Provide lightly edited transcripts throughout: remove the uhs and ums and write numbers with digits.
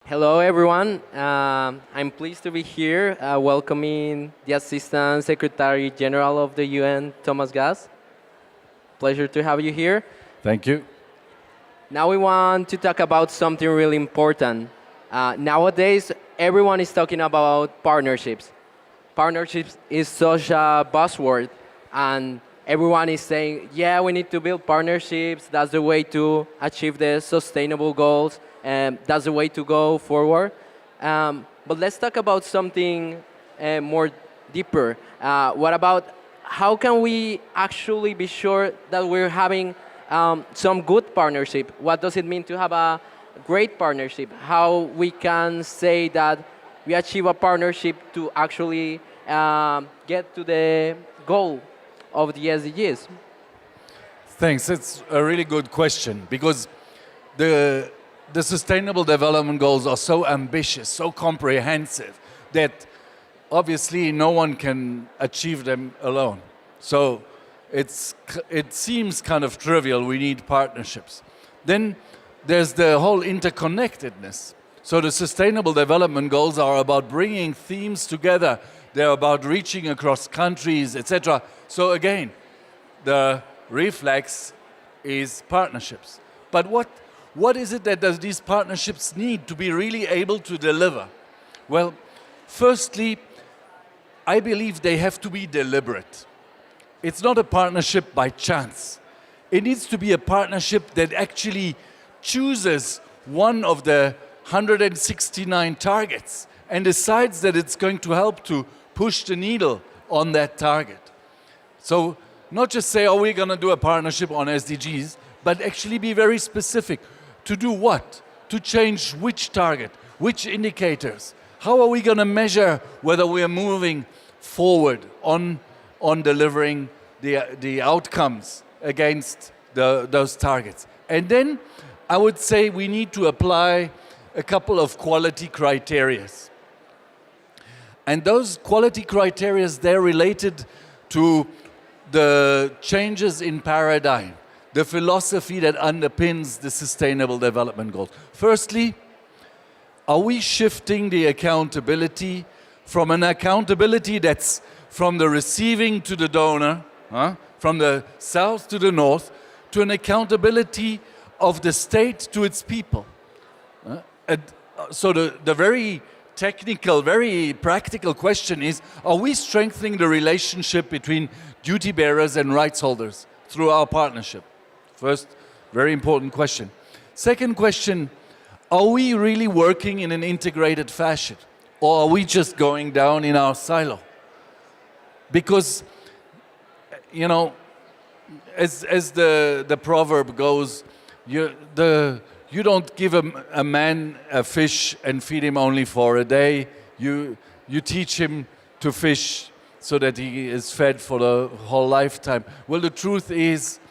Hello, everyone. I'm pleased to be here welcoming the Assistant Secretary General of the UN, Thomas Gass. Pleasure to have you here. Thank you. Now we want to talk about something really important. Nowadays, everyone is talking about partnerships. Partnerships is such a buzzword, and everyone is saying, yeah, we need to build partnerships. That's the way to achieve the sustainable goals, and that's the way to go forward. But let's talk about something more deeper. What about how can we actually be sure that we're having some good partnership? What does it mean to have a great partnership? How we can say that we achieve a partnership to actually get to the goal of the SDGs? Thanks. It's a really good question because the Sustainable Development Goals are so ambitious, so comprehensive that obviously no one can achieve them alone. So it seems kind of trivial. We need partnerships. Then there's the whole interconnectedness. So the Sustainable Development Goals are about bringing themes together. They're about reaching across countries, etc. So again, the reflex is partnerships. But what is it that does these partnerships need to be really able to deliver? Well, firstly, I believe they have to be deliberate. It's not a partnership by chance. It needs to be a partnership that actually chooses one of the 169 targets and decides that it's going to help to push the needle on that target. So not just say, oh, we're going to do a partnership on SDGs, but actually be very specific. To do what? To change which target, which indicators? How are we going to measure whether we are moving forward on delivering the outcomes against those targets? And then I would say we need to apply a couple of quality criteria. And those quality criteria, they're related to the changes in paradigm, the philosophy that underpins the Sustainable Development Goals. Firstly, are we shifting the accountability from an accountability that's from the receiving to the donor, from the south to the north, to an accountability of the state to its people? So the very technical, very practical question is, are we strengthening the relationship between duty bearers and rights holders through our partnership? First, very important question. Second question, are we really working in an integrated fashion? Or are we just going down in our silo? Because, you know, as the proverb goes, you don't give a man a fish and feed him only for a day. You teach him to fish so that he is fed for the whole lifetime. Well, the truth is,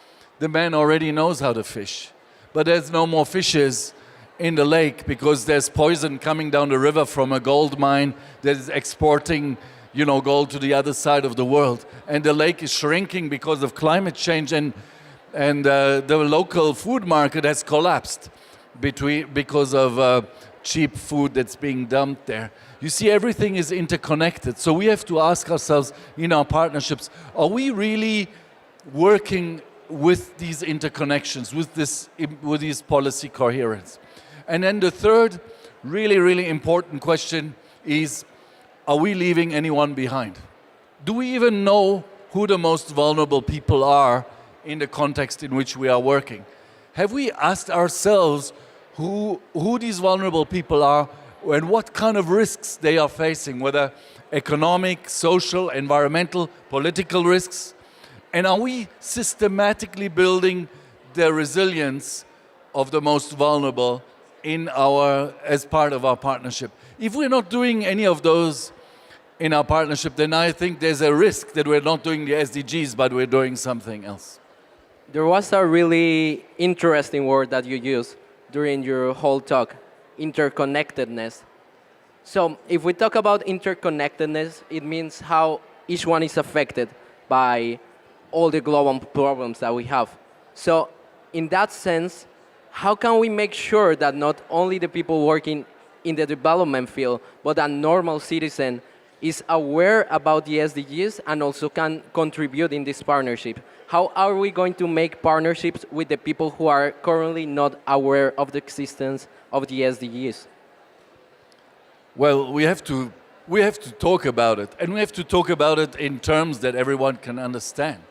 the man already knows how to fish. But there's no more fishes in the lake because there's poison coming down the river from a gold mine that is exporting, gold to the other side of the world. And the lake is shrinking because of climate change, and the local food market has collapsed because of cheap food that's being dumped there. You see, everything is interconnected. So we have to ask ourselves in our partnerships, are we really working with these interconnections, with this policy coherence? And then the third really, really important question is, are we leaving anyone behind? Do we even know who the most vulnerable people are in the context in which we are working? Have we asked ourselves who these vulnerable people are and what kind of risks they are facing, whether economic, social, environmental, political risks? And are we systematically building the resilience of the most vulnerable as part of our partnership? If we're not doing any of those in our partnership, then I think there's a risk that we're not doing the SDGs, but we're doing something else. There was a really interesting word that you used during your whole talk, interconnectedness. So if we talk about interconnectedness, it means how each one is affected by all the global problems that we have. So in that sense, how can we make sure that not only the people working in the development field, but a normal citizen is aware about the SDGs and also can contribute in this partnership. How are we going to make partnerships with the people who are currently not aware of the existence of the SDGs? Well, we have to talk about it, and we have to talk about it in terms that everyone can understand.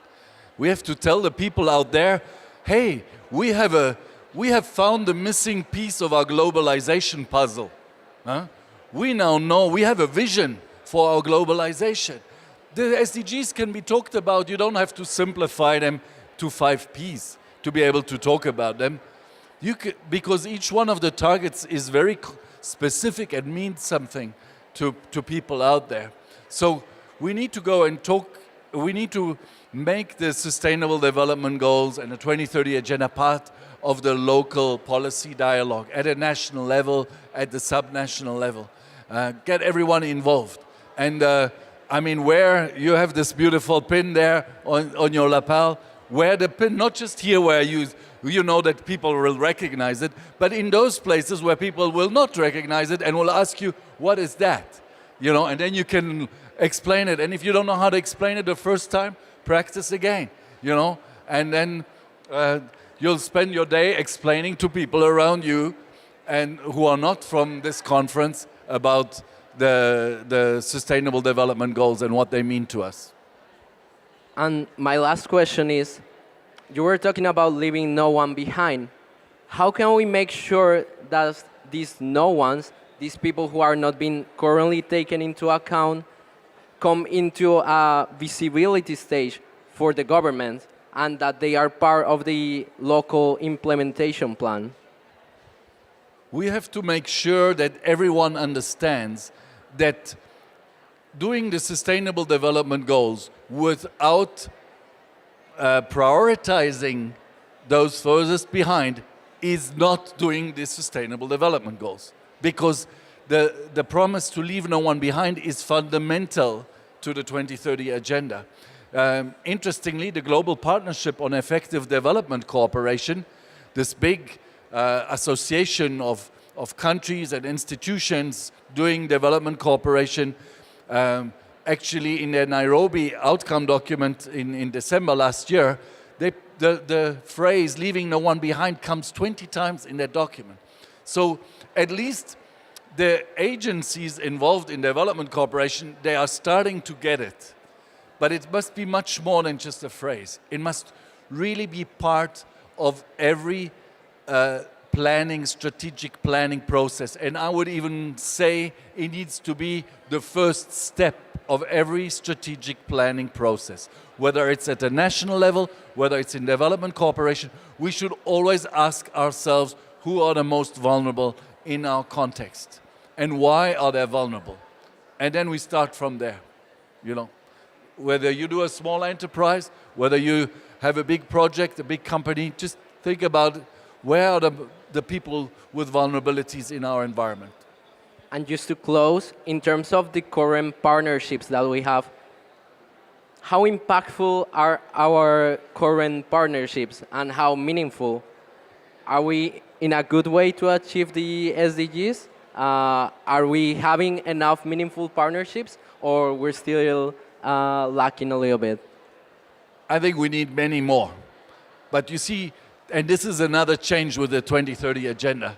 We have to tell the people out there, hey, we have found the missing piece of our globalization puzzle. Huh? We now know we have a vision for our globalization. The SDGs can be talked about. You don't have to simplify them to 5 Ps to be able to talk about them. Because each one of the targets is very specific and means something to people out there. So we need to go and talk, we need to make the Sustainable Development Goals and the 2030 Agenda part of the local policy dialogue at a national level, at the subnational level. Get everyone involved. And I mean, where you have this beautiful pin there on your lapel, wear the pin, not just here where you know that people will recognize it, but in those places where people will not recognize it and will ask you, what is that? You know, and then you can explain it. And if you don't know how to explain it the first time, practice again, you know, and then you'll spend your day explaining to people around you and who are not from this conference about the Sustainable Development Goals and what they mean to us. And my last question is, you were talking about leaving no one behind. How can we make sure that these no ones, these people who are not being currently taken into account, come into a visibility stage for the government and that they are part of the local implementation plan? We have to make sure that everyone understands that doing the Sustainable Development Goals without prioritizing those furthest behind is not doing the Sustainable Development Goals. Because the promise to leave no one behind is fundamental to the 2030 Agenda. Interestingly, the Global Partnership on Effective Development Cooperation, this big association of countries and institutions doing development cooperation, actually in their Nairobi outcome document in December last year, the phrase leaving no one behind comes 20 times in that document. So at least the agencies involved in development cooperation, they are starting to get it. But it must be much more than just a phrase. It must really be part of every strategic planning process. And I would even say it needs to be the first step of every strategic planning process. Whether it's at a national level, whether it's in development cooperation, we should always ask ourselves who are the most vulnerable in our context and why are they vulnerable. And then we start from there, you know. Whether you do a small enterprise, whether you have a big project, a big company, just think about where are the people with vulnerabilities in our environment. And just to close, in terms of the current partnerships that we have, how impactful are our current partnerships and how meaningful? Are we in a good way to achieve the SDGs? Are we having enough meaningful partnerships, or we're still lacking a little bit? I think we need many more. But you see, and this is another change with the 2030 Agenda.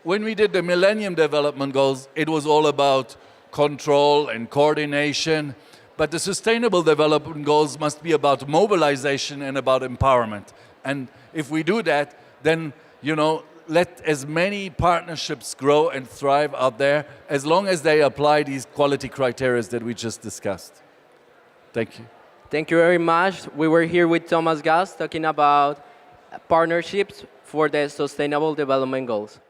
When we did the Millennium Development Goals, it was all about control and coordination. But the Sustainable Development Goals must be about mobilization and about empowerment. And if we do that, then, you know, let as many partnerships grow and thrive out there as long as they apply these quality criteria that we just discussed. Thank you. Thank you very much. We were here with Thomas Gass talking about partnerships for the Sustainable Development Goals.